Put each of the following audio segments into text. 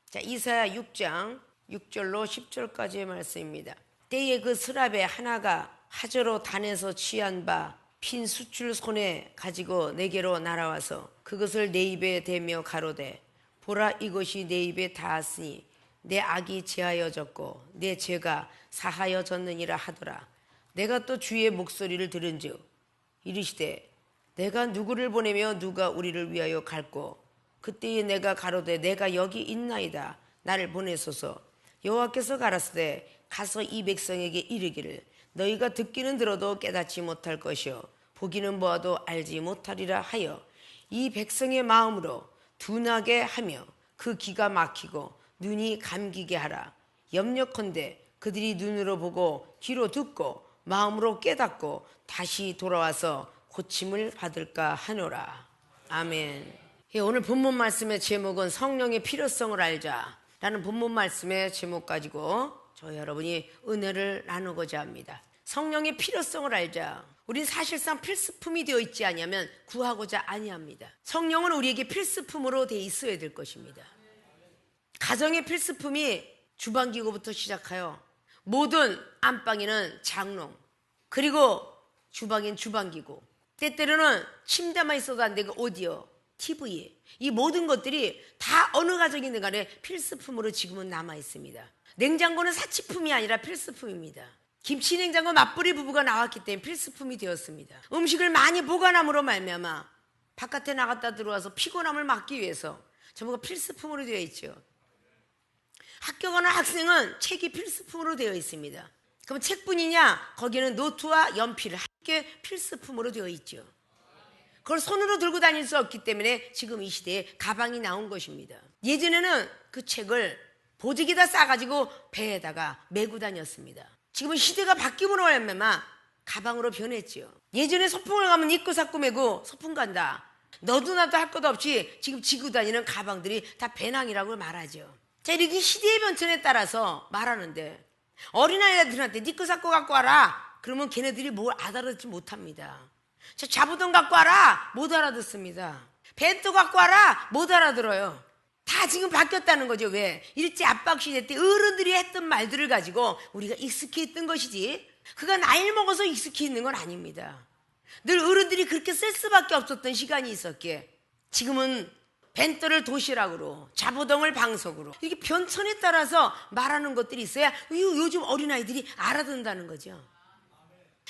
자, 이사야 6장 6절로 10절까지의 말씀입니다. 때에 그 스랍에 하나가 하저로 단에서 취한 바 핀 숯줄 손에 가지고 내게로 날아와서 그것을 내 입에 대며 가로되 보라, 이것이 내 입에 닿았으니 내 악이 제하여졌고 내 죄가 사하여졌느니라 하더라. 내가 또 주의 목소리를 들은즉 이르시되 내가 누구를 보내며 누가 우리를 위하여 갈꼬. 그때에 내가 가로되 내가 여기 있나이다. 나를 보내소서. 여호와께서 가라사대 가서 이 백성에게 이르기를 너희가 듣기는 들어도 깨닫지 못할 것이요 보기는 보아도 알지 못하리라 하여 이 백성의 마음으로 둔하게 하며 그 귀가 막히고 눈이 감기게 하라. 염려컨대 그들이 눈으로 보고 귀로 듣고 마음으로 깨닫고 다시 돌아와서 고침을 받을까 하노라. 아멘. 오늘 본문 말씀의 제목은 성령의 필요성을 알자 라는 본문 말씀의 제목 가지고 저희 여러분이 은혜를 나누고자 합니다. 성령의 필요성을 알자. 우린 사실상 필수품이 되어 있지 아니하면 구하고자 아니합니다. 성령은 우리에게 필수품으로 되어 있어야 될 것입니다. 가정의 필수품이 주방기구부터 시작하여 모든 안방에는 장롱, 그리고 주방엔 주방기구, 때때로는 침대만 있어도 안 되고 오디오, TV, 이 모든 것들이 다 어느 가정이든 간에 필수품으로 지금은 남아 있습니다. 냉장고는 사치품이 아니라 필수품입니다. 김치 냉장고 맞벌이 부부가 나왔기 때문에 필수품이 되었습니다. 음식을 많이 보관함으로 말미암아 바깥에 나갔다 들어와서 피곤함을 막기 위해서 전부가 필수품으로 되어 있죠. 학교 가는 학생은 책이 필수품으로 되어 있습니다. 그럼 책뿐이냐? 거기는 노트와 연필 함께 필수품으로 되어 있죠. 그걸 손으로 들고 다닐 수 없기 때문에 지금 이 시대에 가방이 나온 것입니다. 예전에는 그 책을 보직에다 싸가지고 배에다가 메고 다녔습니다. 지금은 시대가 바뀌므로 말미암아 가방으로 변했죠. 예전에 소풍을 가면 입고 샀고 메고 소풍 간다. 너도 나도 할 것 없이 지금 지고 다니는 가방들이 다 배낭이라고 말하죠. 자, 이렇게 시대의 변천에 따라서 말하는데 어린아이들한테 네 거 갖고 와라 그러면 걔네들이 뭘 알아듣지 못합니다. 자, 자부동 갖고 와라 못 알아듣습니다. 벤또 갖고 와라 못 알아들어요. 다 지금 바뀌었다는 거죠. 왜? 일제 압박 시대 때 어른들이 했던 말들을 가지고 우리가 익숙해 있던 것이지 그가 나이를 먹어서 익숙해 있는 건 아닙니다. 늘 어른들이 그렇게 쓸 수밖에 없었던 시간이 있었기에 지금은 벤또를 도시락으로, 자부동을 방석으로 이렇게 변천에 따라서 말하는 것들이 있어야 요즘 어린아이들이 알아듣는다는 거죠.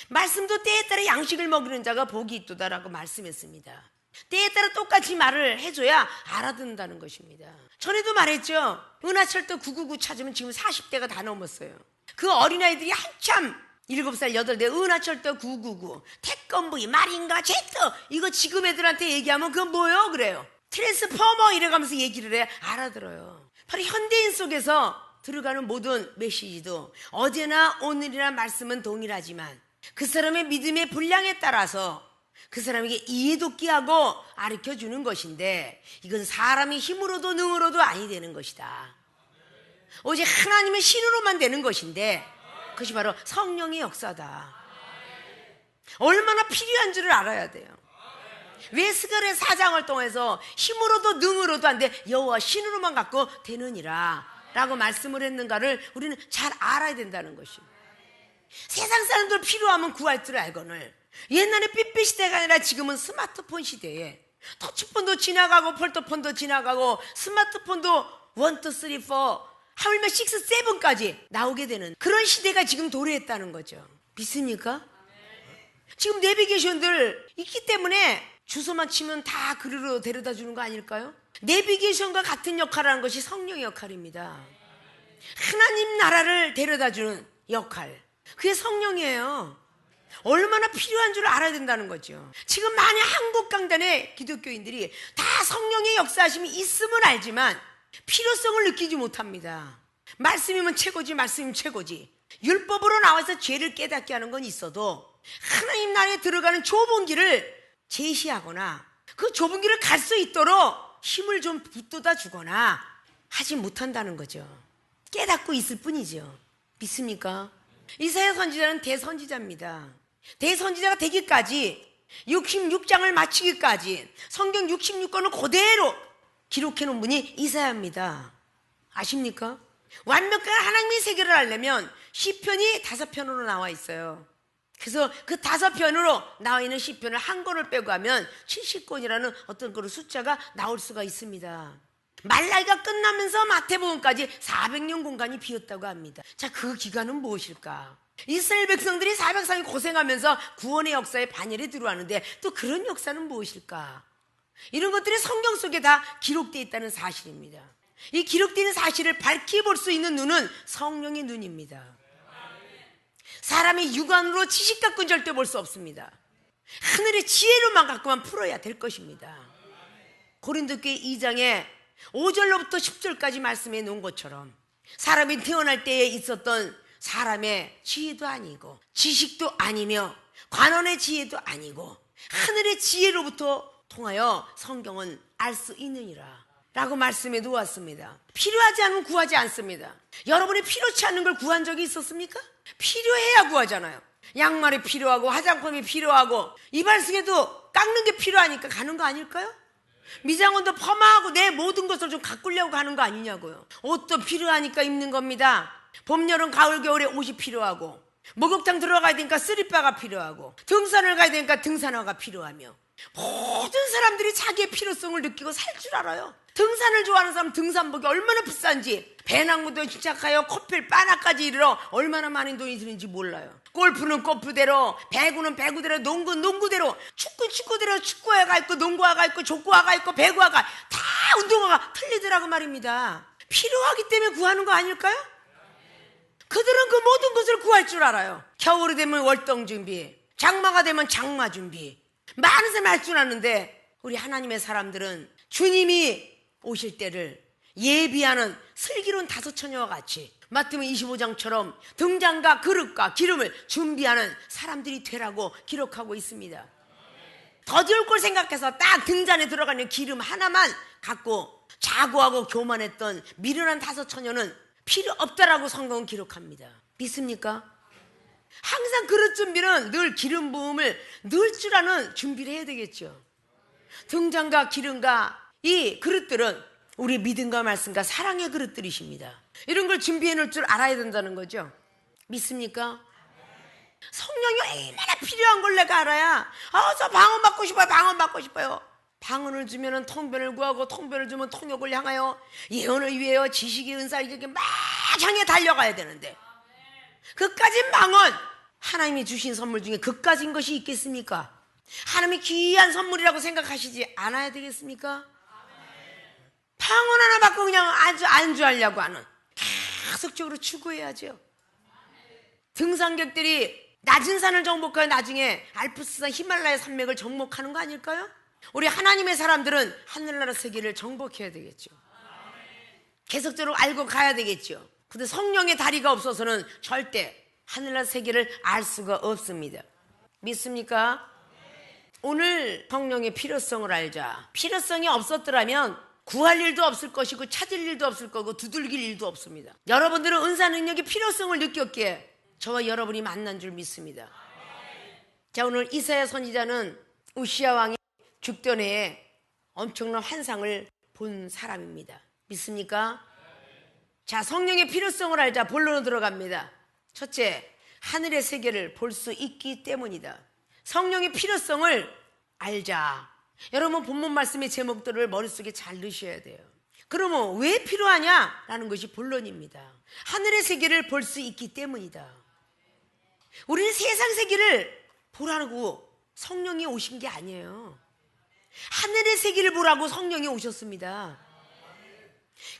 말씀도 때에 따라 양식을 먹이는 자가 복이 있도다라고 말씀했습니다. 때에 따라 똑같이 말을 해줘야 알아듣는다는 것입니다. 전에도 말했죠. 은하철도 999 찾으면 지금 40대가 다 넘었어요. 그 어린아이들이 한참 7살, 8대 은하철도 999 태권브이, 마린가, 제트 이거 지금 애들한테 얘기하면 그건 뭐예요? 그래요. 트랜스포머 이래가면서 얘기를 해 알아들어요. 바로 현대인 속에서 들어가는 모든 메시지도 어제나 오늘이나 말씀은 동일하지만 그 사람의 믿음의 분량에 따라서 그 사람에게 이해돋게 하고 가르쳐주는 것인데 이건 사람의 힘으로도 능으로도 아니 되는 것이다. 오직 하나님의 신으로만 되는 것인데 그것이 바로 성령의 역사다. 얼마나 필요한 줄을 알아야 돼요. 왜 스가랴 4장을 통해서 힘으로도 능으로도 안 돼 여호와 신으로만 갖고 되느니라 라고 말씀을 했는가를 우리는 잘 알아야 된다는 것입니다. 세상 사람들 필요하면 구할 줄 알거늘 옛날에 삐삐 시대가 아니라 지금은 스마트폰 시대에 터치폰도 지나가고 폴더폰도 지나가고 스마트폰도 1, 2, 3, 4 하물며 6, 7까지 나오게 되는 그런 시대가 지금 도래했다는 거죠. 믿습니까? 지금 내비게이션들 있기 때문에 주소만 치면 다 그리로 데려다 주는 거 아닐까요? 내비게이션과 같은 역할을 하는 것이 성령의 역할입니다. 하나님 나라를 데려다 주는 역할 그게 성령이에요. 얼마나 필요한 줄 알아야 된다는 거죠. 지금 많은 한국 강단의 기독교인들이 다 성령의 역사하심이 있음을 알지만 필요성을 느끼지 못합니다. 말씀이면 최고지 말씀이면 최고지 율법으로 나와서 죄를 깨닫게 하는 건 있어도 하나님 나라에 들어가는 좁은 길을 제시하거나 그 좁은 길을 갈 수 있도록 힘을 좀 북돋아 주거나 하지 못한다는 거죠. 깨닫고 있을 뿐이죠. 믿습니까? 이사야 선지자는 대선지자입니다. 대선지자가 되기까지 66장을 마치기까지 성경 66권을 그대로 기록해 놓은 분이 이사야입니다. 아십니까? 완벽한 하나님의 세계를 알려면 시편이 5편으로 나와 있어요. 그래서 그 5편으로 나와 있는 시편을 한 권을 빼고 하면 70권이라는 어떤 그런 숫자가 나올 수가 있습니다. 말라기가 끝나면서 마태복음까지 400년 공간이 비었다고 합니다. 자, 그 기간은 무엇일까? 이스라엘 백성들이 403일 고생하면서 구원의 역사에 반열에 들어왔는데 또 그런 역사는 무엇일까? 이런 것들이 성경 속에 다 기록되어 있다는 사실입니다. 이 기록된 사실을 밝히 볼 수 있는 눈은 성령의 눈입니다. 사람이 육안으로 지식 갖고는 절대 볼 수 없습니다. 하늘의 지혜로만 갖고만 풀어야 될 것입니다. 고린도교회 2장에 5절로부터 10절까지 말씀해 놓은 것처럼 사람이 태어날 때에 있었던 사람의 지혜도 아니고 지식도 아니며 관원의 지혜도 아니고 하늘의 지혜로부터 통하여 성경은 알 수 있느니라 라고 말씀해 놓았습니다. 필요하지 않으면 구하지 않습니다. 여러분이 필요치 않은 걸 구한 적이 있었습니까? 필요해야 구하잖아요. 양말이 필요하고 화장품이 필요하고 이발소에도 깎는 게 필요하니까 가는 거 아닐까요? 미장원도 펌하고 내 모든 것을 좀 가꾸려고 가는 거 아니냐고요. 옷도 필요하니까 입는 겁니다. 봄, 여름, 가을, 겨울에 옷이 필요하고 목욕탕 들어가야 되니까 쓰리바가 필요하고 등산을 가야 되니까 등산화가 필요하며 모든 사람들이 자기의 필요성을 느끼고 살 줄 알아요. 등산을 좋아하는 사람 등산복이 얼마나 비싼지, 배낭부터 시작하여 코필 바나까지 이르러 얼마나 많은 돈이 드는지 몰라요. 골프는 골프대로, 배구는 배구대로, 농구는 농구대로, 축구는 축구대로 축구화가 있고 농구화가 있고 족구화가 있고 배구화가 다 운동화가 틀리더라고 말입니다. 필요하기 때문에 구하는 거 아닐까요? 그들은 그 모든 것을 구할 줄 알아요. 겨울이 되면 월동 준비, 장마가 되면 장마 준비, 많은 사람이 할 줄 아는데 우리 하나님의 사람들은 주님이 오실 때를 예비하는 슬기로운 5처녀와 같이 마태복음 25장처럼 등잔과 그릇과 기름을 준비하는 사람들이 되라고 기록하고 있습니다. 더디올 걸 생각해서 딱 등잔에 들어가는 기름 하나만 갖고 자고하고 교만했던 미련한 5처녀는 필요 없다라고 성경은 기록합니다. 믿습니까? 항상 그릇 준비는 늘 기름 부음을 넣을 줄 아는 준비를 해야 되겠죠. 등잔과 기름과 이 그릇들은 우리 믿음과 말씀과 사랑의 그릇들이십니다. 이런 걸 준비해 놓을 줄 알아야 된다는 거죠. 믿습니까? 성령이 얼마나 필요한 걸 내가 알아야 저 방언 받고 싶어요. 방언 받고 싶어요. 방언을 주면 통변을 구하고 통변을 주면 통역을 향하여 예언을 위하여 지식의 은사를 이렇게 막 향해 달려가야 되는데 그까진 방언 하나님이 주신 선물 중에 그까진 것이 있겠습니까? 하나님이 귀한 선물이라고 생각하시지 않아야 되겠습니까? 방언 하나 받고 그냥 아주 안주하려고 하는 계속적으로 추구해야죠. 등산객들이 낮은 산을 정복하여 나중에 알프스산 히말라야 산맥을 정복하는 거 아닐까요? 우리 하나님의 사람들은 하늘나라 세계를 정복해야 되겠죠. 계속적으로 알고 가야 되겠죠. 근데 성령의 다리가 없어서는 절대 하늘나라 세계를 알 수가 없습니다. 믿습니까? 오늘 성령의 필요성을 알자. 필요성이 없었더라면 구할 일도 없을 것이고 찾을 일도 없을 거고 두들길 일도 없습니다. 여러분들은 은사 능력의 필요성을 느꼈기에 저와 여러분이 만난 줄 믿습니다. 자, 오늘 이사야 선지자는 우시야 왕이 죽던 해에 엄청난 환상을 본 사람입니다. 믿습니까? 자, 성령의 필요성을 알자. 본론으로 들어갑니다. 첫째, 하늘의 세계를 볼 수 있기 때문이다. 성령의 필요성을 알자. 여러분 본문 말씀의 제목들을 머릿속에 잘 넣으셔야 돼요. 그러면 왜 필요하냐라는 것이 본론입니다. 하늘의 세계를 볼 수 있기 때문이다. 우리는 세상 세계를 보라고 성령이 오신 게 아니에요. 하늘의 세계를 보라고 성령이 오셨습니다.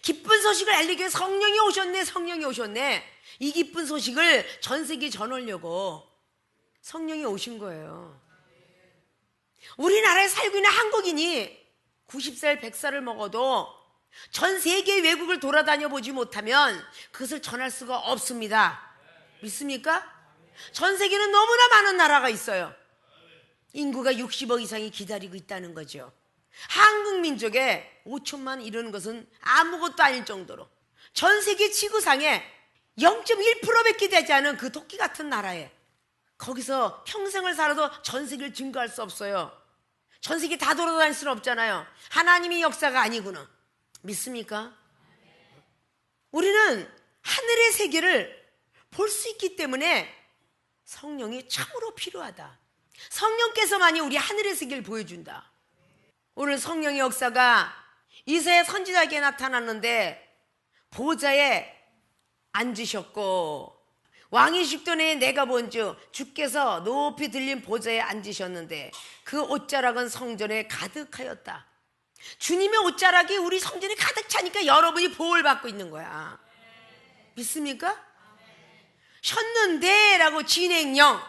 기쁜 소식을 알리기 위해 성령이 오셨네, 성령이 오셨네. 이 기쁜 소식을 전 세계에 전하려고 성령이 오신 거예요. 우리나라에 살고 있는 한국인이 90살, 100살을 먹어도 전 세계 외국을 돌아다녀 보지 못하면 그것을 전할 수가 없습니다. 믿습니까? 전 세계는 너무나 많은 나라가 있어요. 인구가 60억 이상이 기다리고 있다는 거죠. 한국 민족의 5천만 이르는 것은 아무것도 아닐 정도로 전 세계 지구상에 0.1%밖에 되지 않은 그 토끼 같은 나라에 거기서 평생을 살아도 전 세계를 증거할 수 없어요. 전 세계 다 돌아다닐 수는 없잖아요. 하나님의 역사가 아니구나. 믿습니까? 우리는 하늘의 세계를 볼 수 있기 때문에 성령이 참으로 필요하다. 성령께서만이 우리 하늘의 세계를 보여준다. 오늘 성령의 역사가 이사야 선지자에게 나타났는데 보좌에 앉으셨고 왕이 죽던 해에 내가 본즉 주께서 높이 들린 보좌에 앉으셨는데 그 옷자락은 성전에 가득하였다. 주님의 옷자락이 우리 성전에 가득 차니까 여러분이 보호를 받고 있는 거야. 믿습니까? 셨는데 라고 진행형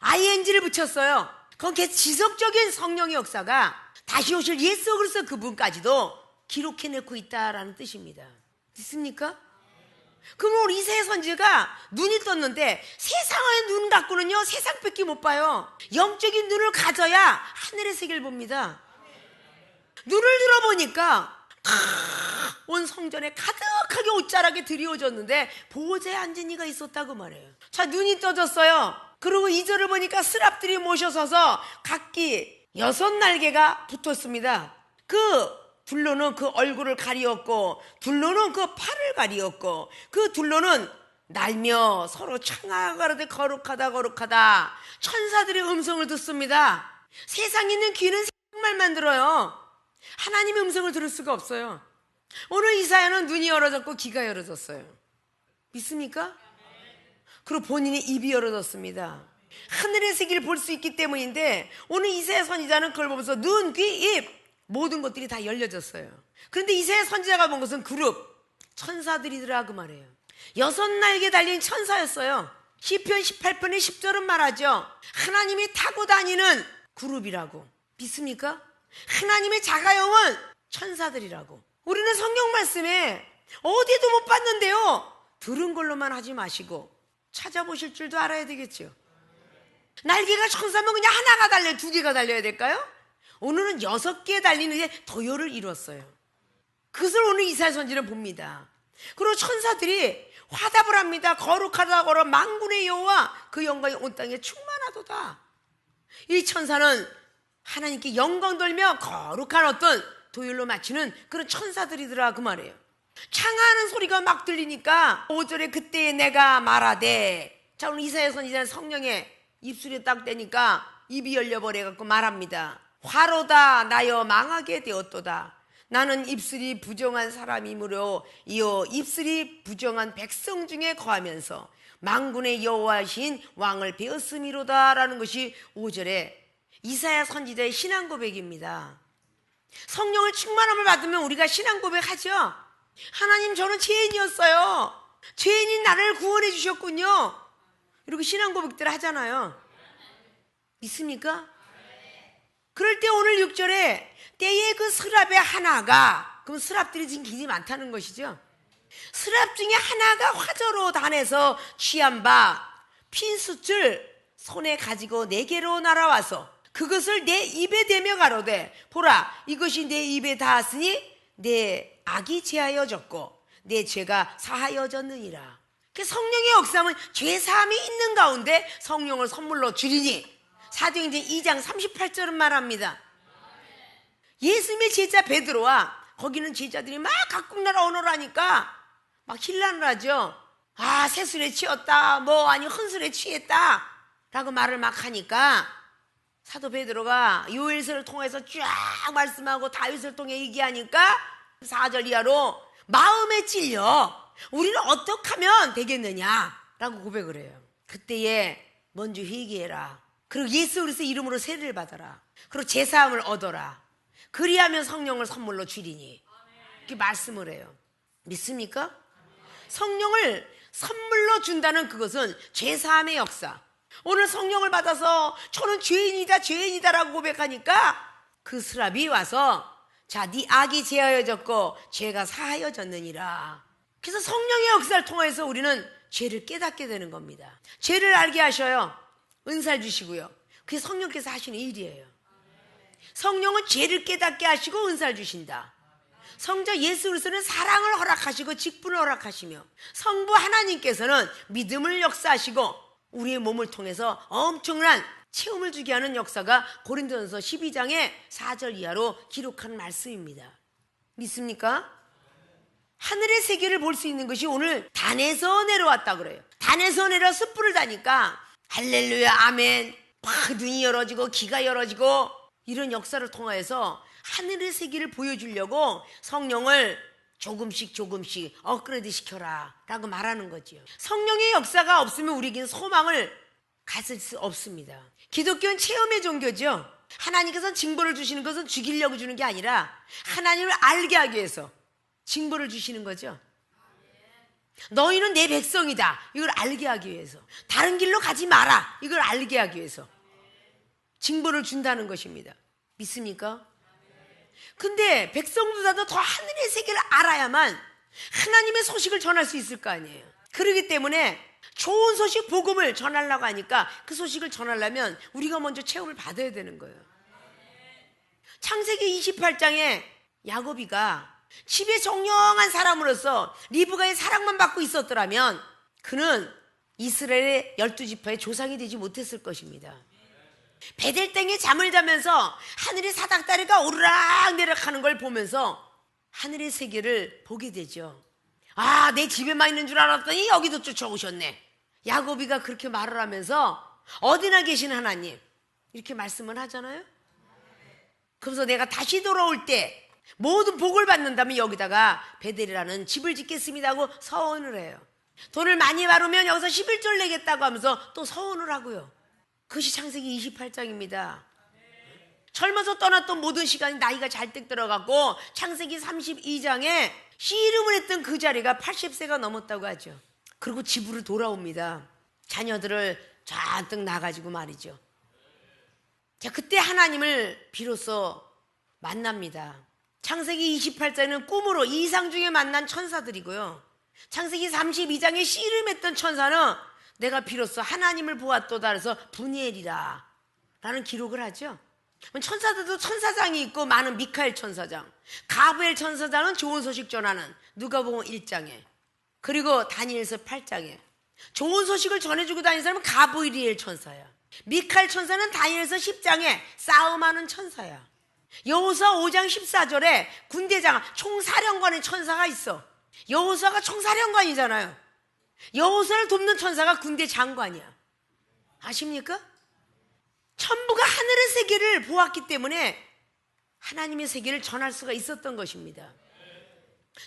ing를 붙였어요. 거기에 지속적인 성령의 역사가 다시 오실 예수 그리스도 그분까지도 기록해내고 있다라는 뜻입니다. 믿습니까? 그럼 우리 이사야 선지자가 눈이 떴는데 세상의 눈 갖고는요 세상밖에 못 봐요. 영적인 눈을 가져야 하늘의 세계를 봅니다. 눈을 들어보니까 온 성전에 가득하게 옷자락에 드리워졌는데 보호자에 앉은 이가 있었다고 말해요. 자, 눈이 떠졌어요. 그리고 2절을 보니까 스랍들이 모셔서서 각기 6날개가 붙었습니다. 그 둘로는 그 얼굴을 가리었고 둘로는 그 팔을 가리었고 그 둘로는 날며 서로 청하가라되 거룩하다 거룩하다. 천사들의 음성을 듣습니다. 세상에 있는 귀는 세상말만 들어요. 하나님의 음성을 들을 수가 없어요. 오늘 이사야는 눈이 열어졌고 귀가 열어졌어요. 믿습니까? 그리고 본인의 입이 열어졌습니다. 하늘의 세계를 볼 수 있기 때문인데 오늘 이사야 선지자는 그걸 보면서 눈, 귀, 입 모든 것들이 다 열려졌어요. 그런데 이사야 선지자가 본 것은 그룹 천사들이더라 그 말이에요. 6날개 달린 천사였어요. 시편 18편의 10절은 말하죠. 하나님이 타고 다니는 그룹이라고. 믿습니까? 하나님의 자가용은 천사들이라고. 우리는 성경 말씀에 어디도 못 봤는데요 들은 걸로만 하지 마시고 찾아보실 줄도 알아야 되겠죠. 날개가 천사면 그냥 하나가 달려요? 2개가 달려야 될까요? 오늘은 6개 달리는데 도요를 이뤘어요. 그것을 오늘 이사야 선지는 봅니다. 그리고 천사들이 화답을 합니다. 거룩하다 거룩 만군의 여호와 그 영광이 온 땅에 충만하도다. 이 천사는 하나님께 영광 돌며 거룩한 어떤 도율로 맞추는 그런 천사들이더라 그 말이에요. 창하는 소리가 막 들리니까 5절에 그때에 내가 말하되, 자 오늘 이사야 선지자는 성령의 입술에 딱 대니까 입이 열려버려갖고 말합니다. 화로다 나여 망하게 되었도다. 나는 입술이 부정한 사람이므로 이어 입술이 부정한 백성 중에 거하면서 만군의 여호와신 왕을 배었음이로다 라는 것이 5절에 이사야 선지자의 신앙 고백입니다. 성령을 충만함을 받으면 우리가 신앙 고백하죠. 하나님 저는 죄인이었어요. 죄인인 나를 구원해 주셨군요. 이렇게 신앙 고백들을 하잖아요. 믿습니까? 그럴 때 오늘 6절에 때에 그 스랍의 하나가, 그럼 스랍들이 지금 굉장히 많다는 것이죠. 스랍 중에 하나가 화저로 단에서 취한 바 핀 숯을 손에 가지고 내게로 날아와서 그것을 내 입에 대며 가로되 보라 이것이 내 입에 닿았으니 내 악이 제하여졌고 내 죄가 사하여졌느니라. 성령의 역사는 죄사함이 있는 가운데 성령을 선물로 주리니 사도행전 2장 38절은 말합니다. 예수님의 제자 베드로와 거기는 제자들이 막 각국 나라 언어를 하니까 막 힐난을 하죠. 아 세술에 취했다 아니 헌술에 취했다 라고 말을 막 하니까 사도 베드로가 요엘서를 통해서 쫙 말씀하고 다윗을 통해 얘기하니까 4절 이하로 마음에 찔려 우리는 어떻게 하면 되겠느냐 라고 고백을 해요. 그때에 먼저 회개해라. 그리고 예수 그리스도 이름으로 세례를 받아라. 그리고 제사함을 얻어라. 그리하면 성령을 선물로 주리니. 이렇게 말씀을 해요. 믿습니까? 성령을 선물로 준다는 그것은 제사함의 역사. 오늘 성령을 받아서 저는 죄인이다 라고 고백하니까 그 스랍이 와서 자, 네 악이 제하여졌고 죄가 사하여졌느니라. 그래서 성령의 역사를 통해서 우리는 죄를 깨닫게 되는 겁니다. 죄를 알게 하셔요. 은사를 주시고요. 그게 성령께서 하시는 일이에요. 성령은 죄를 깨닫게 하시고 은사를 주신다. 성자 예수 그리스도는 사랑을 허락하시고 직분을 허락하시며 성부 하나님께서는 믿음을 역사하시고 우리의 몸을 통해서 엄청난 체험을 주게 하는 역사가 고린도전서 12장의 4절 이하로 기록한 말씀입니다. 믿습니까? 하늘의 세계를 볼 수 있는 것이 오늘 단에서 내려왔다 그래요. 단에서 내려 숯불을 다니까 할렐루야 아멘 막 눈이 열어지고 귀가 열어지고 이런 역사를 통하여서 하늘의 세계를 보여주려고 성령을 조금씩 업그레이드 시켜라 라고 말하는 거지요. 성령의 역사가 없으면 우리에게는 소망을 가질 수 없습니다. 기독교는 체험의 종교죠. 하나님께서 징벌을 주시는 것은 죽이려고 주는 게 아니라 하나님을 알게 하기 위해서 징벌을 주시는 거죠. 너희는 내 백성이다 이걸 알게 하기 위해서, 다른 길로 가지 마라 이걸 알게 하기 위해서 징벌을 준다는 것입니다. 믿습니까? 근데 백성보다도 더 하늘의 세계를 알아야만 하나님의 소식을 전할 수 있을 거 아니에요. 그렇기 때문에 좋은 소식 복음을 전하려고 하니까 그 소식을 전하려면 우리가 먼저 체험을 받아야 되는 거예요. 창세기 28장에 야곱이가 집에 정령한 사람으로서 리브가의 사랑만 받고 있었더라면 그는 이스라엘의 12지파의 조상이 되지 못했을 것입니다. 베델 땅에 잠을 자면서 하늘의 사닥다리가 오르락 내려가는 걸 보면서 하늘의 세계를 보게 되죠. 아, 내 집에만 있는 줄 알았더니 여기도 쫓아오셨네. 야곱이가 그렇게 말을 하면서 어디나 계신 하나님 이렇게 말씀을 하잖아요. 그래서 내가 다시 돌아올 때 모든 복을 받는다면 여기다가 베델이라는 집을 짓겠습니다 하고 서원을 해요. 돈을 많이 벌으면 여기서 11절 내겠다고 하면서 또 서원을 하고요. 그것이 창세기 28장입니다. 젊어서 떠났던 모든 시간이 나이가 잘뜩 들어갔고 창세기 32장에 씨름을 했던 그 자리가 80세가 넘었다고 하죠. 그리고 집으로 돌아옵니다. 자녀들을 잔뜩 낳아가지고 말이죠. 자, 그때 하나님을 비로소 만납니다. 창세기 28장은 꿈으로 이상 중에 만난 천사들이고요. 창세기 32장에 씨름했던 천사는 내가 비로소 하나님을 보았도다 그래서 분이엘이라 라는 기록을 하죠. 천사들도 천사장이 있고 많은 미카엘 천사장, 가브엘 천사장은 좋은 소식 전하는 누가복음 1장에, 그리고 다니엘서 8장에 좋은 소식을 전해주고 다니는 사람은 가브리엘 천사야. 미카엘 천사는 다니엘서 10장에 싸움하는 천사야. 여호수아 5장 14절에 군대장 총사령관의 천사가 있어. 여호수아가 총사령관이잖아요. 여호수아를 돕는 천사가 군대 장관이야. 아십니까? 전부가 하늘의 세계를 보았기 때문에 하나님의 세계를 전할 수가 있었던 것입니다.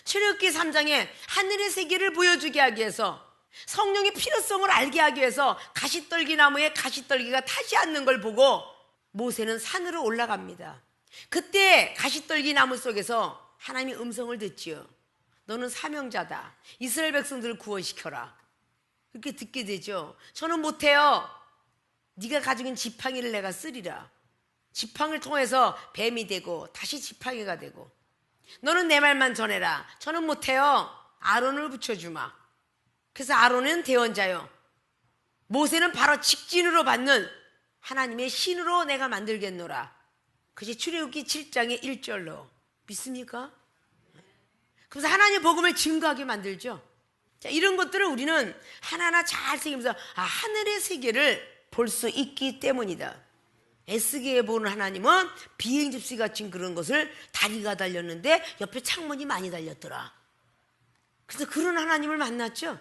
출애굽기 3장에 하늘의 세계를 보여주게 하기 위해서, 성령의 필요성을 알게 하기 위해서 가시떨기 나무에 가시떨기가 타지 않는 걸 보고 모세는 산으로 올라갑니다. 그때 가시떨기 나무 속에서 하나님의 음성을 듣지요. 너는 사명자다. 이스라엘 백성들을 구원시켜라. 그렇게 듣게 되죠. 저는 못해요. 네가 가지고 있는 지팡이를 내가 쓰리라. 지팡이를 통해서 뱀이 되고 다시 지팡이가 되고. 너는 내 말만 전해라. 저는 못해요. 아론을 붙여주마. 그래서 아론은 대언자요. 모세는 바로 직진으로 받는 하나님의 신으로 내가 만들겠노라. 그것이 출애굽기 7장의 1절로. 믿습니까? 그래서 하나님의 복음을 증거하게 만들죠. 자, 이런 것들을 우리는 하나하나 잘 새기면서 하늘의 세계를 볼 수 있기 때문이다. 에스겔에 보는 하나님은 비행 집시 같은 그런 것을 다리가 달렸는데 옆에 창문이 많이 달렸더라. 그래서 그런 하나님을 만났죠.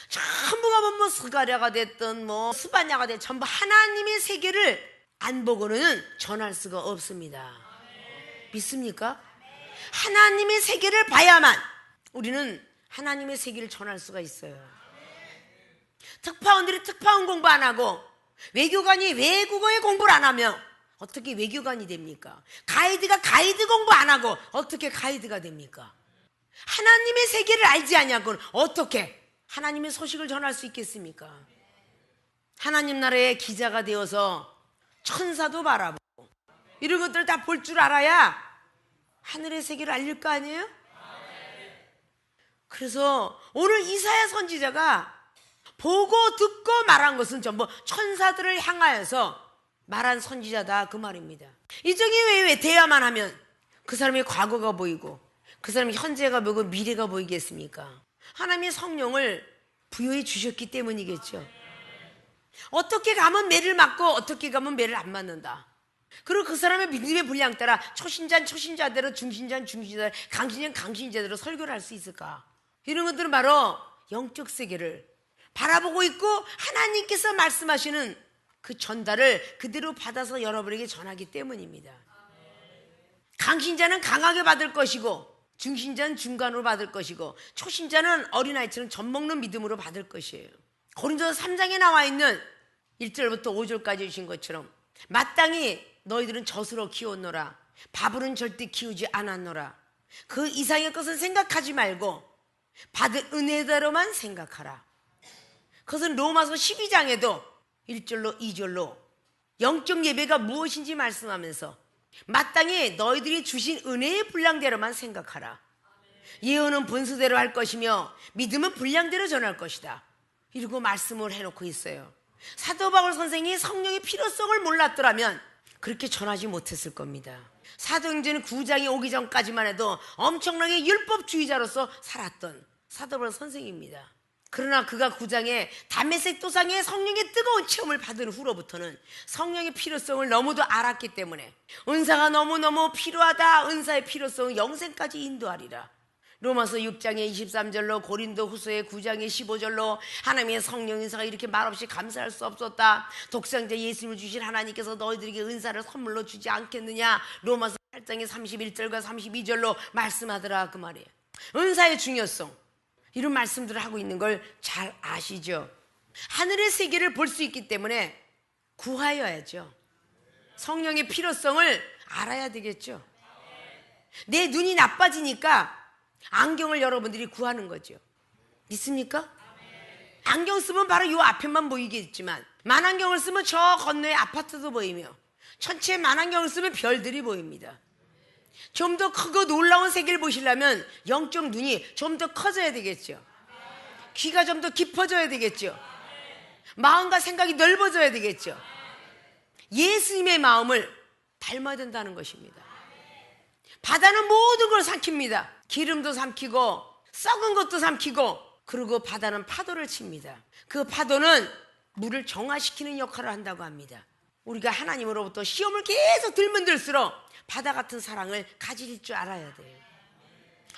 전부가 뭐 스가랴가 됐든 뭐 스바냐가 됐든 전부 하나님의 세계를 안 보고는 전할 수가 없습니다. 믿습니까? 하나님의 세계를 봐야만 우리는 하나님의 세계를 전할 수가 있어요. 특파원들이 특파원 공부 안 하고 외교관이 외국어의 공부를 안 하면 어떻게 외교관이 됩니까? 가이드가 가이드 공부 안 하고 어떻게 가이드가 됩니까? 하나님의 세계를 알지 않냐고는 어떻게 하나님의 소식을 전할 수 있겠습니까? 하나님 나라의 기자가 되어서 천사도 바라보고 이런 것들을 다 볼 줄 알아야 하늘의 세계를 알릴 거 아니에요? 그래서 오늘 이사야 선지자가 보고 듣고 말한 것은 전부 천사들을 향하여서 말한 선지자다 그 말입니다. 이쪽이 왜 대야만 하면 그 사람의 과거가 보이고 그 사람의 현재가 보이고 미래가 보이겠습니까? 하나님의 성령을 부여해 주셨기 때문이겠죠. 어떻게 가면 매를 맞고 어떻게 가면 매를 안 맞는다. 그리고 그 사람의 믿음의 분량 따라 초신자는 초신자대로, 중신자는 중신자대로, 강신자는 강신자대로 설교를 할 수 있을까? 이런 것들은 바로 영적 세계를 바라보고 있고 하나님께서 말씀하시는 그 전달을 그대로 받아서 여러분에게 전하기 때문입니다. 강신자는 강하게 받을 것이고 중신자는 중간으로 받을 것이고 초신자는 어린아이처럼 젖먹는 믿음으로 받을 것이에요. 고린도서 3장에 나와 있는 1절부터 5절까지 주신 것처럼 마땅히 너희들은 젖으로 키웠노라. 밥으로는 절대 키우지 않았노라. 그 이상의 것은 생각하지 말고 받은 은혜대로만 생각하라. 그것은 로마서 12장에도 1절로 2절로 영적 예배가 무엇인지 말씀하면서 마땅히 너희들이 주신 은혜의 분량대로만 생각하라. 예언은 분수대로 할 것이며 믿음은 분량대로 전할 것이다. 이러고 말씀을 해놓고 있어요. 사도 바울 선생이 성령의 필요성을 몰랐더라면 그렇게 전하지 못했을 겁니다. 사도행전 9장에 오기 전까지만 해도 엄청나게 율법주의자로서 살았던 사도 바울 선생입니다. 그러나 그가 9장에 다메섹 도상에 성령의 뜨거운 체험을 받은 후로부터는 성령의 필요성을 너무도 알았기 때문에 은사가 너무너무 필요하다. 은사의 필요성은 영생까지 인도하리라. 로마서 6장의 23절로 고린도 후서의 9장의 15절로 하나님의 성령 은사가 이렇게 말없이 감사할 수 없었다. 독생자 예수님을 주신 하나님께서 너희들에게 은사를 선물로 주지 않겠느냐. 로마서 8장의 31절과 32절로 말씀하더라. 그 말이에요. 은사의 중요성, 이런 말씀들을 하고 있는 걸 잘 아시죠? 하늘의 세계를 볼 수 있기 때문에 구하여야죠. 성령의 필요성을 알아야 되겠죠. 내 눈이 나빠지니까 안경을 여러분들이 구하는 거죠. 믿습니까? 안경 쓰면 바로 요 앞에만 보이겠지만 만안경을 쓰면 저 건너에 아파트도 보이며 천체 만안경을 쓰면 별들이 보입니다. 좀 더 크고 놀라운 세계를 보시려면 영적 눈이 좀 더 커져야 되겠죠. 귀가 좀 더 깊어져야 되겠죠. 마음과 생각이 넓어져야 되겠죠. 예수님의 마음을 닮아야 된다는 것입니다. 바다는 모든 걸 삼킵니다. 기름도 삼키고 썩은 것도 삼키고, 그리고 바다는 파도를 칩니다. 그 파도는 물을 정화시키는 역할을 한다고 합니다. 우리가 하나님으로부터 시험을 계속 들면 들수록 바다 같은 사랑을 가질 줄 알아야 돼요.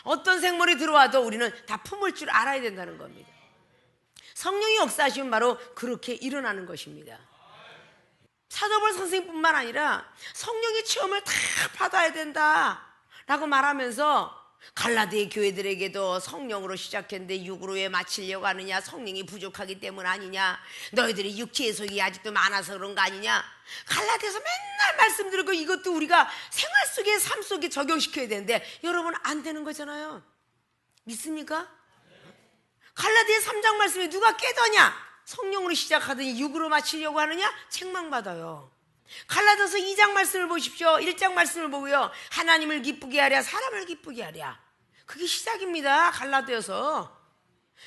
어떤 생물이 들어와도 우리는 다 품을 줄 알아야 된다는 겁니다. 성령이 역사하시면 바로 그렇게 일어나는 것입니다. 사도 바울 선생님뿐만 아니라 성령의 체험을 다 받아야 된다라고 말하면서 갈라디아 교회들에게도 성령으로 시작했는데 육으로 왜 마치려고 하느냐, 성령이 부족하기 때문 아니냐, 너희들이 육체의 소욕이 아직도 많아서 그런 거 아니냐. 갈라디아서 맨날 말씀드리고 이것도 우리가 생활 속에, 삶 속에 적용시켜야 되는데 여러분 안 되는 거잖아요. 믿습니까? 갈라디아 3장 말씀에 누가 깨더냐, 성령으로 시작하더니 육으로 마치려고 하느냐, 책망받아요. 갈라디아서 2장 말씀을 보십시오. 1장 말씀을 보고요, 하나님을 기쁘게 하랴 사람을 기쁘게 하랴. 그게 시작입니다. 갈라디아서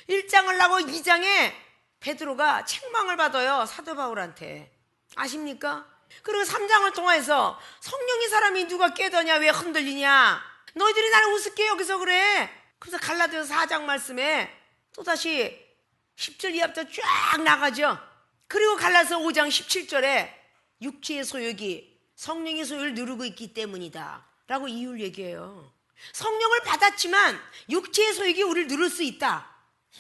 1장을 하고 2장에 베드로가 책망을 받아요, 사도 바울한테. 아십니까? 그리고 3장을 통해서 성령의 사람이 누가 깨더냐, 왜 흔들리냐, 너희들이 나를 우습게 여기서 그래. 그래서 갈라디아서 4장 말씀에 또다시 10절 이하부터 쫙 나가죠. 그리고 갈라디아서 5장 17절에 육체의 소욕이 성령의 소욕을 누르고 있기 때문이다 라고 이유를 얘기해요. 성령을 받았지만 육체의 소욕이 우리를 누를 수 있다,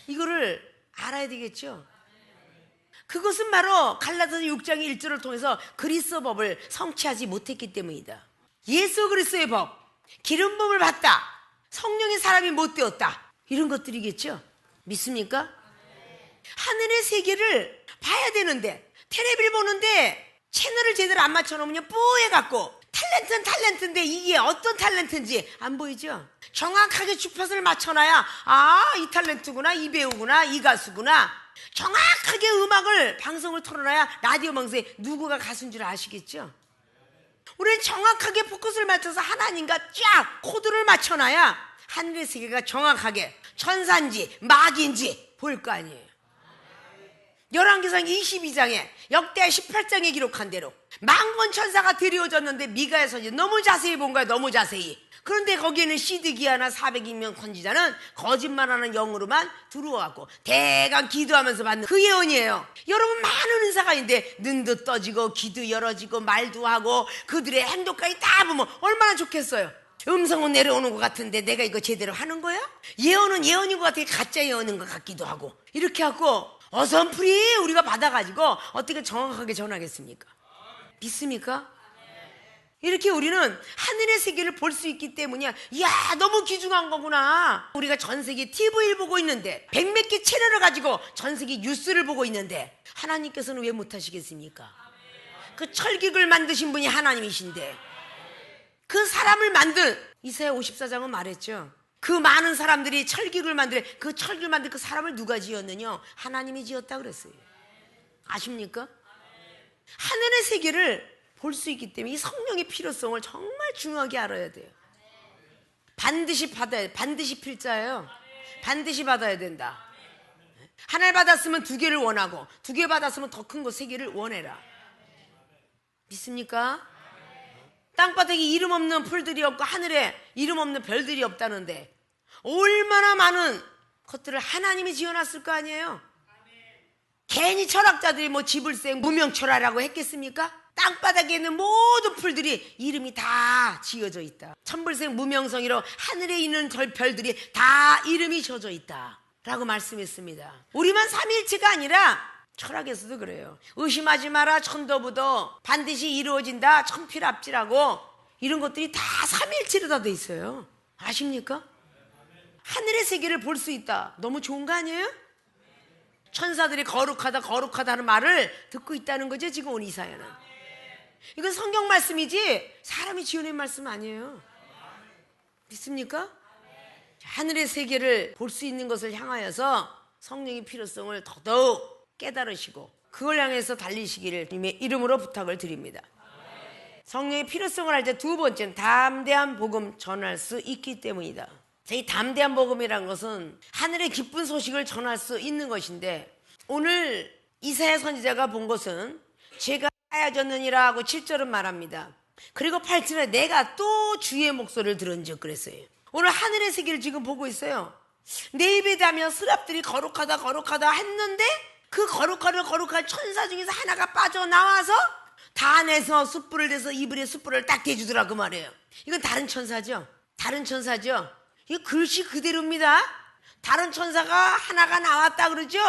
이거를 알아야 되겠죠. 그것은 바로 갈라디아서 6장의 1절을 통해서 그리스도 법을 성취하지 못했기 때문이다. 예수 그리스도의 법, 기름부음을 받다, 성령의 사람이 못 되었다, 이런 것들이겠죠. 믿습니까? 하늘의 세계를 봐야 되는데 텔레비를 보는데 채널을 제대로 안 맞춰놓으면 뽀해갖고 탤런트는 탤런트인데 이게 어떤 탤런트인지 안 보이죠. 정확하게 주파수를 맞춰놔야 이 탤런트구나, 이 배우구나, 이 가수구나. 정확하게 음악을, 방송을 틀어놔야 라디오 방송에 누구가 가수인 줄 아시겠죠. 우리는 정확하게 포커스를 맞춰서 하나님과 쫙 코드를 맞춰놔야 하늘의 세계가 정확하게 천사인지 마귀인지 보일 거 아니에요. 열왕기상 22장에 역대하 18장에 기록한 대로 만군 천사가 드리워졌는데 미가의 선지 너무 자세히 본 거야. 너무 자세히. 그런데 거기에는 시드기야나 400명 선지자는 거짓말하는 영으로만 들어와갖고 대강 기도하면서 받는 그 예언이에요. 여러분, 많은 은사가 있는데 눈도 떠지고 귀도 열어지고 말도 하고 그들의 행동까지 다 보면 얼마나 좋겠어요. 음성은 내려오는 것 같은데 내가 이거 제대로 하는 거야? 예언은 예언인 것 같아 가짜 예언인 것 같기도 하고, 이렇게 하고 어선풀이 우리가 받아가지고 어떻게 정확하게 전하겠습니까? 믿습니까? 이렇게 우리는 하늘의 세계를 볼 수 있기 때문이야. 이야, 너무 귀중한 거구나. 우리가 전 세계 TV를 보고 있는데, 백몇 개 채널을 가지고 전 세계 뉴스를 보고 있는데 하나님께서는 왜 못하시겠습니까? 그 철기를 만드신 분이 하나님이신데, 그 사람을 만든 이사야 54장은 말했죠. 그 많은 사람들이 철기를 만들, 그 철기를 만들 그 사람을 누가 지었느냐? 하나님이 지었다 그랬어요. 아십니까? 하늘의 세계를 볼 수 있기 때문에 이 성령의 필요성을 정말 중요하게 알아야 돼요. 반드시 받아야 돼. 반드시 필자예요. 반드시 받아야 된다. 하나를 받았으면 두 개를 원하고, 두 개 받았으면 더 큰 거 세 개를 원해라. 믿습니까? 땅바닥에 이름 없는 풀들이 없고 하늘에 이름 없는 별들이 없다는데 얼마나 많은 것들을 하나님이 지어놨을 거 아니에요. 괜히 철학자들이 뭐 지불생 무명철화라고 했겠습니까? 땅바닥에 있는 모든 풀들이 이름이 다 지어져 있다. 천불생 무명성이로 하늘에 있는 별들이 다 이름이 져져 있다 라고 말씀했습니다. 우리만 삼위일체가 아니라 철학에서도 그래요. 의심하지 마라 천도부도, 반드시 이루어진다 천필합지라고, 이런 것들이 다 삼위일체로 다 돼 있어요. 아십니까? 하늘의 세계를 볼 수 있다. 너무 좋은 거 아니에요? 천사들이 거룩하다 거룩하다 하는 말을 듣고 있다는 거죠. 지금 온 이사야는. 이건 성경 말씀이지 사람이 지어낸 말씀 아니에요. 믿습니까? 하늘의 세계를 볼 수 있는 것을 향하여서 성령의 필요성을 더더욱 깨달으시고 그걸 향해서 달리시기를 주님의 이름으로 부탁을 드립니다. 성령의 필요성을 알 때 두 번째는 담대한 복음 전할 수 있기 때문이다. 이 담대한 복음이란 것은 하늘의 기쁜 소식을 전할 수 있는 것인데, 오늘 이사야 선지자가 본 것은 죄가 하여졌느니라 하고 7절은 말합니다. 그리고 8절에 내가 또 주의 목소리를 들은즉 그랬어요. 오늘 하늘의 세계를 지금 보고 있어요. 내 입에 닿으며 스랍들이 거룩하다 거룩하다 했는데 그 거룩한 천사 중에서 하나가 빠져나와서 단에서 숯불을 대서 이불에 숯불을 딱 대주더라 그 말이에요. 이건 다른 천사죠. 다른 천사죠. 이거 글씨 그대로입니다. 다른 천사가 하나가 나왔다 그러죠.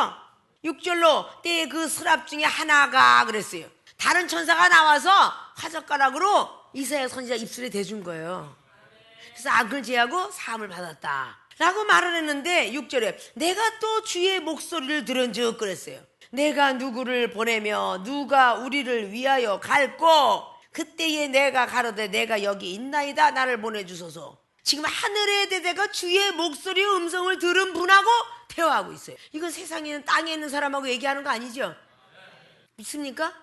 6절로 때에 그 스랍 중에 하나가 그랬어요. 다른 천사가 나와서 화젓가락으로 이사야 선지자 입술에 대준 거예요. 그래서 악을 제하고 사함을 받았다 라고 말을 했는데 6절에 내가 또 주의 목소리를 들은즉 그랬어요. 내가 누구를 보내며 누가 우리를 위하여 갈꼬? 그때에 내가 가로되 내가 여기 있나이다 나를 보내주소서. 지금 하늘의 대대가 주의 목소리의 음성을 들은 분하고 대화하고 있어요. 이건 세상에 있는 땅에 있는 사람하고 얘기하는 거 아니죠? 믿습니까?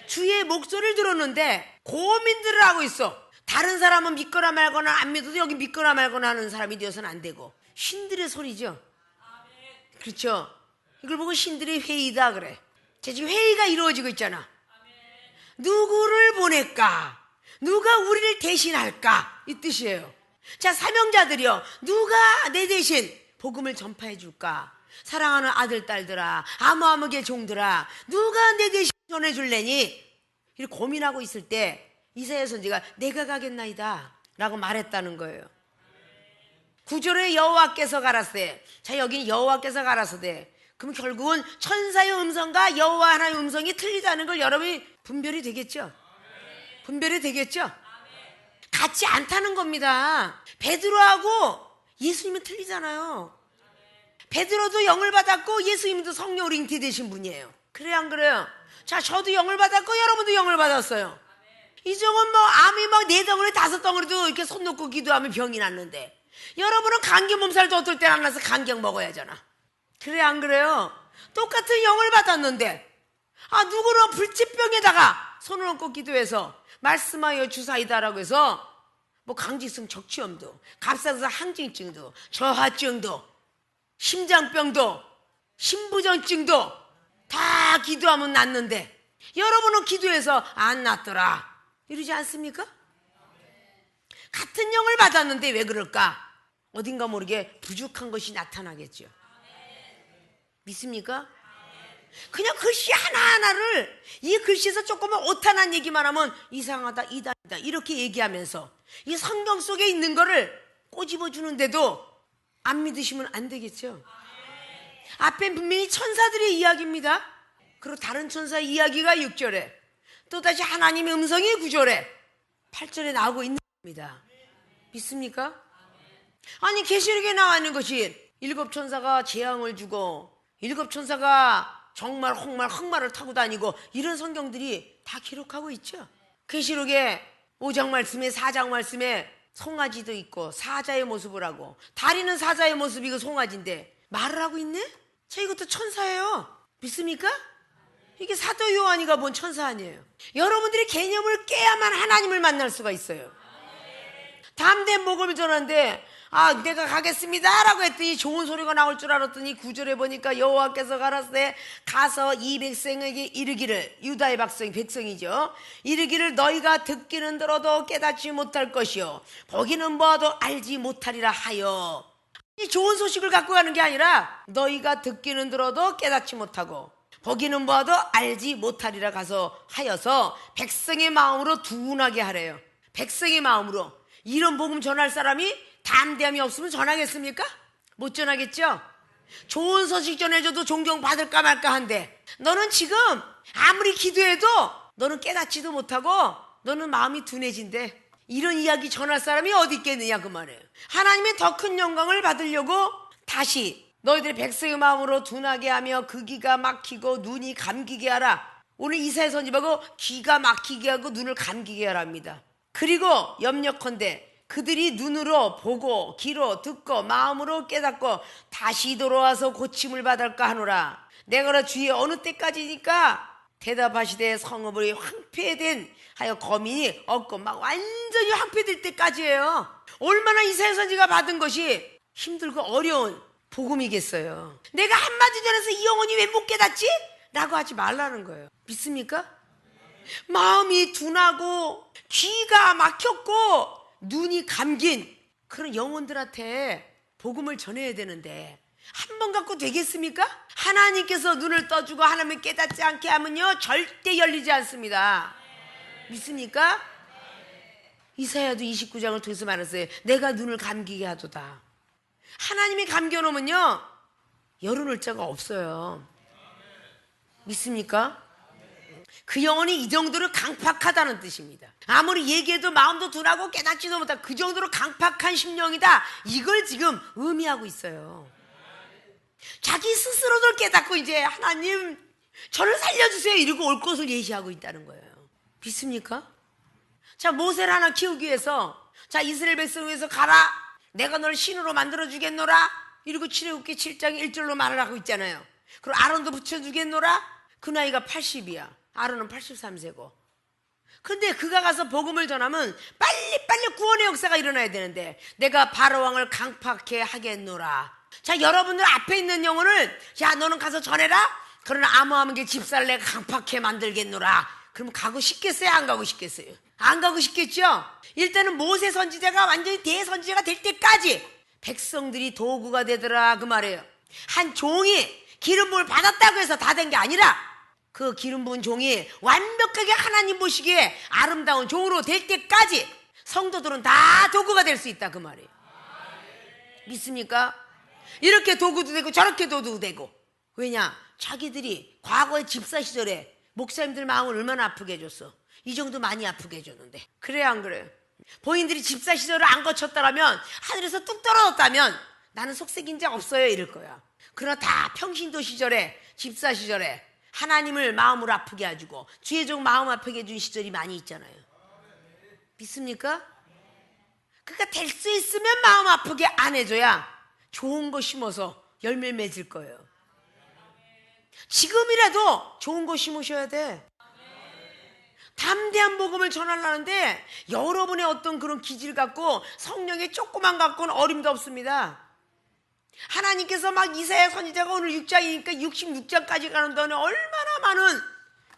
주의 목소리를 들었는데 고민들을 하고 있어. 다른 사람은 믿거나 말거나 안 믿어도 여기 믿거나 말거나 하는 사람이 되어서는 안 되고, 신들의 소리죠. 그렇죠? 이걸 보고 신들의 회의다 그래. 지금 회의가 이루어지고 있잖아. 누구를 보낼까? 누가 우리를 대신할까? 이 뜻이에요. 자, 사명자들이요, 누가 내 대신 복음을 전파해 줄까? 사랑하는 아들 딸들아, 아무아무개 종들아, 누가 내 대신 전해줄래니? 이렇게 고민하고 있을 때 이사야 선지가 내가 가겠나이다 라고 말했다는 거예요. 9절에 여호와께서 가라사대. 자, 여기는 여호와께서 가라사대. 그럼 결국은 천사의 음성과 여호와 하나님의 음성이 틀리다는 걸 여러분이 분별이 되겠죠? 분별이 되겠죠? 같지 않다는 겁니다. 베드로하고 예수님은 틀리잖아요. 베드로도 영을 받았고 예수님도 성령으로 잉태되신 분이에요. 그래요 안 그래요? 자, 저도 영을 받았고 여러분도 영을 받았어요. 이정은 뭐 암이 막 4덩어리 5덩어리도 이렇게 손 놓고 기도하면 병이 났는데, 여러분은 감기 몸살도 어떨 때 안 나서 간경 먹어야 하잖아. 그래 안 그래요? 똑같은 영을 받았는데 누구는 불치병에다가 손을 얹고 기도해서 말씀하여 주사이다라고 해서 뭐 강직성 적취염도, 갑상선 항진증도, 저하증도, 심장병도, 심부전증도 다 기도하면 낫는데 여러분은 기도해서 안 낫더라 이러지 않습니까? 같은 영을 받았는데 왜 그럴까? 어딘가 모르게 부족한 것이 나타나겠죠. 믿습니까? 그냥 글씨 하나하나를 이 글씨에서 조금만 오타난 얘기만 하면 이상하다, 이단이다 이렇게 얘기하면서 이 성경 속에 있는 거를 꼬집어 주는데도 안 믿으시면 안 되겠죠. 앞엔 분명히 천사들의 이야기입니다. 그리고 다른 천사의 이야기가 6절에, 또다시 하나님의 음성이 9절에, 8절에 나오고 있는 겁니다. 믿습니까? 아니 계시록에 나와 있는 것이 7 천사가 재앙을 주고 7 천사가 정말 홍말 흑말을 타고 다니고 이런 성경들이 다 기록하고 있죠. 계시록에 5장 말씀에 4장 말씀에 송아지도 있고 사자의 모습을 하고, 다리는 사자의 모습이고 송아지인데 말을 하고 있네? 자, 이것도 천사예요. 믿습니까? 이게 사도 요한이가 본 천사 아니에요. 여러분들이 개념을 깨야만 하나님을 만날 수가 있어요. 담대한 복음을 전하는데 내가 가겠습니다 라고 했더니 좋은 소리가 나올 줄 알았더니 9절에 보니까 여호와께서 가라사대 가서 이 백성에게 이르기를, 유다의 백성이죠, 이르기를 너희가 듣기는 들어도 깨닫지 못할 것이요 보기는 보아도 알지 못하리라 하여. 이 좋은 소식을 갖고 가는 게 아니라 너희가 듣기는 들어도 깨닫지 못하고 보기는 보아도 알지 못하리라 가서 하여서 백성의 마음으로 둔하게 하래요. 백성의 마음으로. 이런 복음 전할 사람이 담대함이 없으면 전하겠습니까? 못 전하겠죠? 좋은 소식 전해줘도 존경받을까 말까 한데 너는 지금 아무리 기도해도 너는 깨닫지도 못하고 너는 마음이 둔해진대. 이런 이야기 전할 사람이 어디 있겠느냐 그 말이에요. 하나님의 더 큰 영광을 받으려고 다시 너희들의 백성의 마음으로 둔하게 하며 그 귀가 막히고 눈이 감기게 하라. 오늘 이사야 선지하고 귀가 막히게 하고 눈을 감기게 하랍니다. 그리고 염려컨대 그들이 눈으로 보고 귀로 듣고 마음으로 깨닫고 다시 돌아와서 고침을 받을까 하노라. 내가 주의 어느 때까지니까 대답하시되 성읍이 황폐된 하여 거민이 없고 막 완전히 황폐될 때까지예요. 얼마나 이사야 선지가 받은 것이 힘들고 어려운 복음이겠어요. 내가 한마디 전해서 이 영혼이 왜 못 깨닫지? 라고 하지 말라는 거예요. 믿습니까? 마음이 둔하고 귀가 막혔고 눈이 감긴 그런 영혼들한테 복음을 전해야 되는데 한 번 갖고 되겠습니까? 하나님께서 눈을 떠주고 하나님을 깨닫지 않게 하면요 절대 열리지 않습니다. 믿습니까? 이사야도 29장을 통해서 말했어요. 내가 눈을 감기게 하도다. 하나님이 감겨놓으면요 열어놓을 자가 없어요. 믿습니까? 그 영혼이 이 정도로 강팍하다는 뜻입니다. 아무리 얘기해도 마음도 둔하고 깨닫지도 못하고 그 정도로 강팍한 심령이다. 이걸 지금 의미하고 있어요. 자기 스스로를 깨닫고 이제 하나님 저를 살려주세요 이러고 올 것을 예시하고 있다는 거예요. 믿습니까? 자, 모세를 하나 키우기 위해서 자 이스라엘 백성을 위해서 가라. 내가 널 신으로 만들어주겠노라. 이러고 출애굽기 7장 1절로 말을 하고 있잖아요. 그리고 아론도 붙여주겠노라. 그 나이가 80이야. 아론은 83세고. 근데 그가 가서 복음을 전하면 빨리빨리 구원의 역사가 일어나야 되는데 내가 바로왕을 강팍해 하겠노라. 자, 여러분들 앞에 있는 영혼을 자 너는 가서 전해라. 그러나 아모함에게 집사를 내가 강팍해 만들겠노라. 그럼 가고 싶겠어요? 안 가고 싶겠어요? 안 가고 싶겠죠? 일단은 모세 선지자가 완전히 대선지자가 될 때까지 백성들이 도구가 되더라 그 말이에요. 한 종이 기름 부음을 받았다고 해서 다 된 게 아니라 그 기름 부은 종이 완벽하게 하나님 보시기에 아름다운 종으로 될 때까지 성도들은 다 도구가 될 수 있다 그 말이에요. 믿습니까? 이렇게 도구도 되고 저렇게 도구도 되고. 왜냐? 자기들이 과거의 집사 시절에 목사님들 마음을 얼마나 아프게 해줬어. 이 정도 많이 아프게 해줬는데. 그래요 안 그래요? 본인들이 집사 시절을 안 거쳤다라면 하늘에서 뚝 떨어졌다면 나는 속색인 적 없어요 이럴 거야. 그러나 다 평신도 시절에 집사 시절에 하나님을 마음으로 아프게 해주고 주의 종 마음 아프게 해준 시절이 많이 있잖아요. 믿습니까? 그러니까 될 수 있으면 마음 아프게 안 해줘야 좋은 거 심어서 열매 맺을 거예요. 지금이라도 좋은 거 심으셔야 돼. 담대한 복음을 전하려는데 여러분의 어떤 그런 기질 갖고 성령의 조그만 갖고는 어림도 없습니다. 하나님께서 막 이사야 선지자가 오늘 6장이니까 66장까지 가는 동안에 얼마나 많은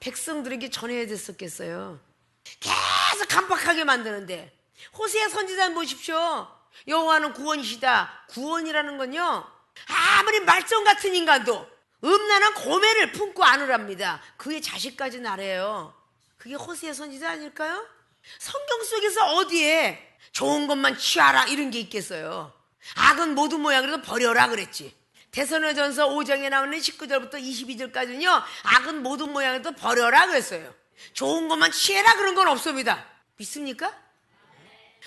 백성들에게 전해야 됐었겠어요. 계속 간박하게 만드는데 호세아 선지자는 보십시오. 여호와는 구원이시다. 구원이라는 건요, 아무리 말썽 같은 인간도 음란한 고매를 품고 안으랍니다. 그의 자식까지 나래요. 그게 호세아 선지자 아닐까요? 성경 속에서 어디에 좋은 것만 취하라 이런 게 있겠어요. 악은 모든 모양으로 버려라 그랬지. 데살로니가전서 5장에 나오는 19절부터 22절까지는요, 악은 모든 모양으로 버려라 그랬어요. 좋은 것만 취해라 그런 건 없습니다. 믿습니까?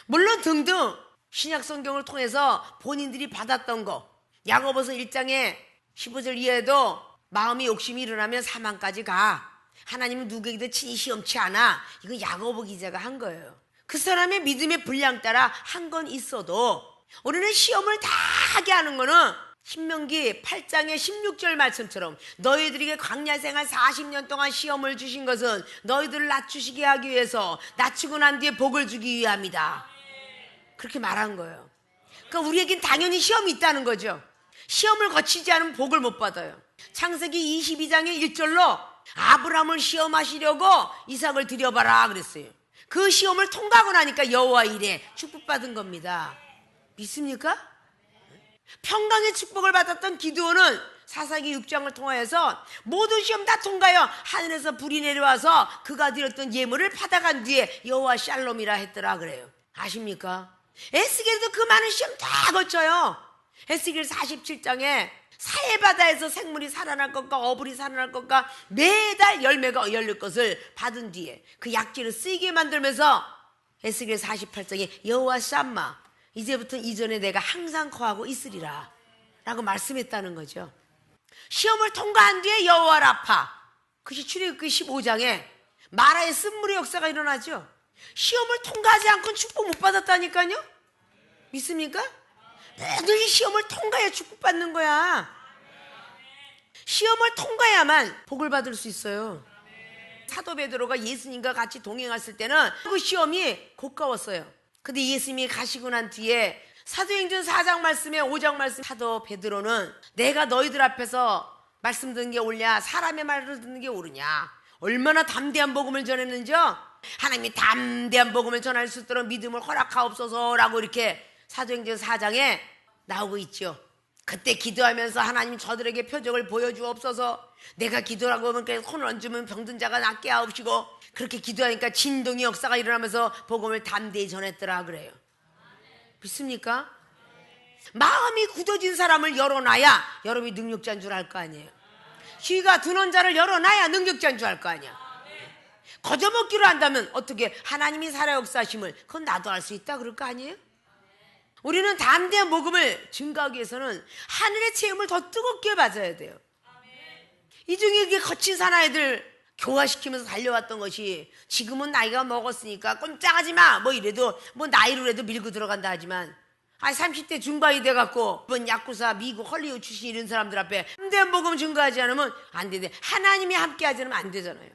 물론 등등 신약 성경을 통해서 본인들이 받았던 거, 야고보서 1장에 15절 이하에도 마음의 욕심이 일어나면 사망까지 가. 하나님은 누구에게도 친히 시험치 않아. 이거 야고보 기자가 한 거예요. 그 사람의 믿음의 분량 따라 한 건 있어도 우리는 시험을 다 하게 하는 거는 신명기 8장의 16절 말씀처럼 너희들에게 광야 생활 40년 동안 시험을 주신 것은 너희들을 낮추시게 하기 위해서 낮추고 난 뒤에 복을 주기 위함이다. 그렇게 말한 거예요. 그러니까 우리에겐 당연히 시험이 있다는 거죠. 시험을 거치지 않으면 복을 못 받아요. 창세기 22장의 1절로 아브라함을 시험하시려고 이삭을 드려봐라 그랬어요. 그 시험을 통과하고 나니까 여호와 이래 축복받은 겁니다. 믿습니까? 평강의 축복을 받았던 기드온은 사사기 6장을 통하여서 모든 시험 다 통과하여 하늘에서 불이 내려와서 그가 드렸던 예물을 받아간 뒤에 여호와 샬롬이라 했더라 그래요. 아십니까? 에스겔도 그 많은 시험 다 거쳐요. 에스겔 47장에 사해바다에서 생물이 살아날 것과 어불이 살아날 것과 매달 열매가 열릴 것을 받은 뒤에 그 약지를 쓰이게 만들면서 에스겔 48장에 여호와 샴마, 이제부터 이전에 내가 항상 거하고 있으리라 라고 말씀했다는 거죠. 시험을 통과한 뒤에 여호와 라파, 그것이 출애굽기 15장에 마라의 쓴물의 역사가 일어나죠. 시험을 통과하지 않고는 축복 못 받았다니까요. 믿습니까? 모든 시험을 통과해야 축복받는 거야. 시험을 통과해야만 복을 받을 수 있어요. 사도 베드로가 예수님과 같이 동행했을 때는 그 시험이 고가웠어요. 근데 예수님이 가시고 난 뒤에 사도행전 4장 말씀에 5장 말씀, 사도 베드로는 내가 너희들 앞에서 말씀 듣는 게 옳냐 사람의 말을 듣는 게 옳으냐, 얼마나 담대한 복음을 전했는지요. 하나님이 담대한 복음을 전할 수 있도록 믿음을 허락하옵소서라고 이렇게 사도행전 4장에 나오고 있죠. 그때 기도하면서 하나님 저들에게 표적을 보여주옵소서, 내가 기도하고 하면 손을 얹으면 병든 자가 낫게 하옵시고, 그렇게 기도하니까 진동의 역사가 일어나면서 복음을 담대히 전했더라 그래요. 믿습니까? 마음이 굳어진 사람을 열어놔야 여러분이 능력자인 줄 알 거 아니에요. 귀가 드는 자를 열어놔야 능력자인 줄 알 거 아니야. 거저먹기로 한다면 어떻게 하나님이 살아 역사하심을 그건 나도 알 수 있다 그럴 거 아니에요. 우리는 담대한 복음을 증가하기 위해서는 하늘의 체험을 더 뜨겁게 맞아야 돼요. 이 중에 이게 거친 사나이들 교화시키면서 달려왔던 것이 지금은 나이가 먹었으니까 꼼짝하지 마 뭐 이래도 뭐 나이로 해도 밀고 들어간다 하지만 30대 중반이 돼갖고 이번 야쿠사 미국 헐리우드 출신 이런 사람들 앞에 담대한 복음 증가하지 않으면 안 돼. 하나님이 함께 하지 않으면 안 되잖아요.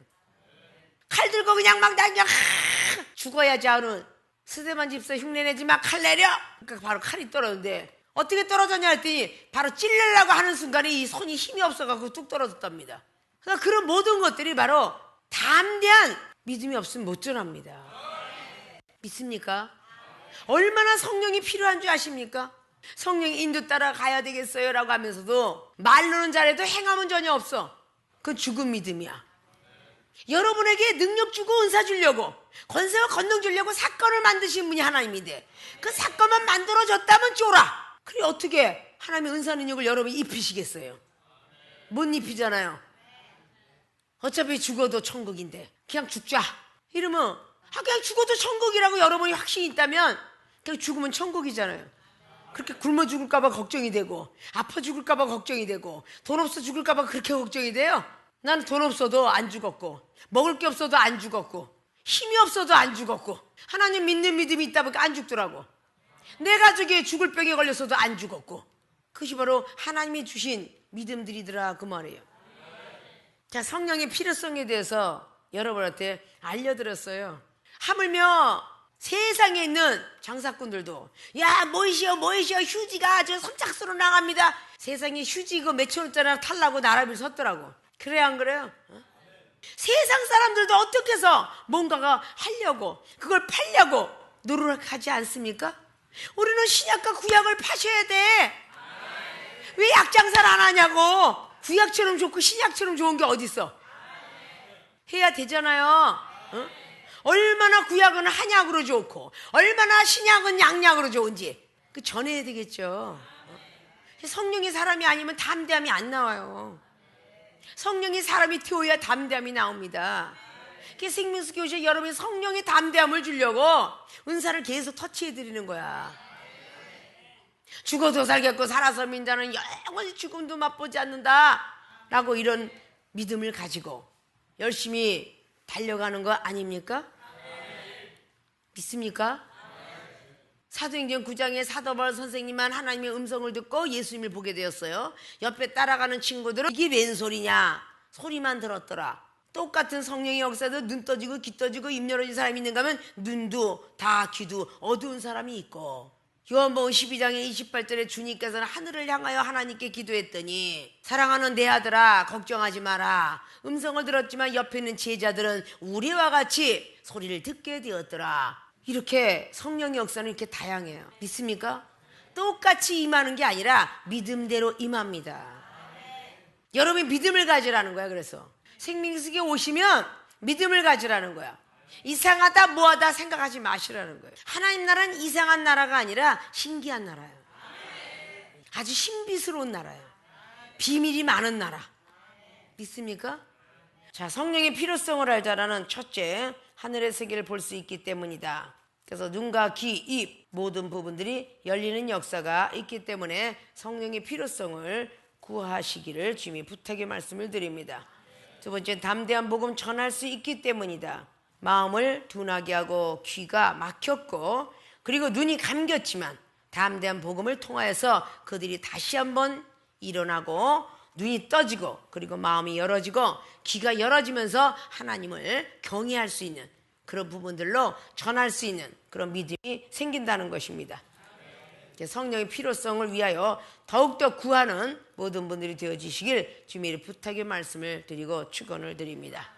칼 들고 그냥 막 당겨 죽어야지 하는 스데반 집사 흉내내지 마, 칼 내려. 그러니까 바로 칼이 떨어졌는데 어떻게 떨어졌냐 했더니 바로 찔르려고 하는 순간에 이 손이 힘이 없어갖고 뚝 떨어졌답니다. 그러니까 그런 모든 것들이 바로 담대한 믿음이 없으면 못 전합니다. 믿습니까? 얼마나 성령이 필요한 줄 아십니까? 성령이 인도 따라 가야 되겠어요 라고 하면서도 말로는 잘해도 행함은 전혀 없어. 그건 죽은 믿음이야. 여러분에게 능력 주고 은사 주려고 권세와 권능 주려고 사건을 만드신 분이 하나님인데 그 사건만 만들어졌다면 쫄아. 그래 어떻게 하나님의 은사 능력을 여러분이 입히시겠어요? 못 입히잖아요. 어차피 죽어도 천국인데 그냥 죽자 이러면 그냥 죽어도 천국이라고 여러분이 확신이 있다면 그냥 죽으면 천국이잖아요. 그렇게 굶어 죽을까 봐 걱정이 되고 아파 죽을까 봐 걱정이 되고 돈 없어 죽을까 봐 그렇게 걱정이 돼요. 나는 돈 없어도 안 죽었고 먹을 게 없어도 안 죽었고 힘이 없어도 안 죽었고 하나님 믿는 믿음이 있다 보니까 안 죽더라고. 내 가족이 죽을 병에 걸렸어도 안 죽었고 그것이 바로 하나님이 주신 믿음들이더라 그 말이에요. 자, 성령의 필요성에 대해서 여러분한테 알려드렸어요. 하물며 세상에 있는 장사꾼들도 야 뭐이시여 휴지가 저 선착순으로 나갑니다. 세상에 휴지 이거 몇천 원짜리 탈라고 나라비를 섰더라고. 그래 안 그래요? 세상 사람들도 어떻게 해서 뭔가가 하려고 그걸 팔려고 노력하지 않습니까? 우리는 신약과 구약을 파셔야 돼. 왜 약장사를 안 하냐고. 구약처럼 좋고 신약처럼 좋은 게 어딨어. 해야 되잖아요. 어? 얼마나 구약은 한약으로 좋고 얼마나 신약은 양약으로 좋은지 그 전해야 되겠죠. 성령이 사람이 아니면 담대함이 안 나와요. 성령이 사람이 태워야 담대함이 나옵니다. 생명수 교실 여러분이 성령의 담대함을 주려고 은사를 계속 터치해 드리는 거야. 죽어도 살겠고 살아서 민다는 영원히 죽음도 맛보지 않는다 라고 이런 믿음을 가지고 열심히 달려가는 거 아닙니까? 믿습니까? 사도행전 9장의 사도바울 선생님만 하나님의 음성을 듣고 예수님을 보게 되었어요. 옆에 따라가는 친구들은 이게 웬 소리냐 소리만 들었더라. 똑같은 성령의 역사도 눈 떠지고 귀 떠지고 입 열어진 사람이 있는가 하면 눈도 다 귀도 어두운 사람이 있고, 요한복음 12장의 28절에 주님께서는 하늘을 향하여 하나님께 기도했더니 사랑하는 내 아들아 걱정하지 마라. 음성을 들었지만 옆에 있는 제자들은 우리와 같이 소리를 듣게 되었더라. 이렇게 성령의 역사는 이렇게 다양해요. 믿습니까? 똑같이 임하는 게 아니라 믿음대로 임합니다. 여러분이 믿음을 가지라는 거야. 그래서 생명수에 오시면 믿음을 가지라는 거야. 이상하다 뭐하다 생각하지 마시라는 거예요. 하나님 나라는 이상한 나라가 아니라 신기한 나라예요. 아주 신비스러운 나라예요. 비밀이 많은 나라. 믿습니까? 자, 성령의 필요성을 알자라는 첫째, 하늘의 세계를 볼 수 있기 때문이다. 그래서 눈과 귀, 입 모든 부분들이 열리는 역사가 있기 때문에 성령의 필요성을 구하시기를 주님이 부탁의 말씀을 드립니다. 두 번째, 담대한 복음 전할 수 있기 때문이다. 마음을 둔하게 하고 귀가 막혔고 그리고 눈이 감겼지만 담대한 복음을 통하여서 그들이 다시 한번 일어나고 눈이 떠지고 그리고 마음이 열어지고 귀가 열어지면서 하나님을 경외할 수 있는 그런 부분들로 전할 수 있는 그런 믿음이 생긴다는 것입니다. 성령의 필요성을 위하여 더욱더 구하는 모든 분들이 되어주시길 주님의 부탁의 말씀을 드리고 축원을 드립니다.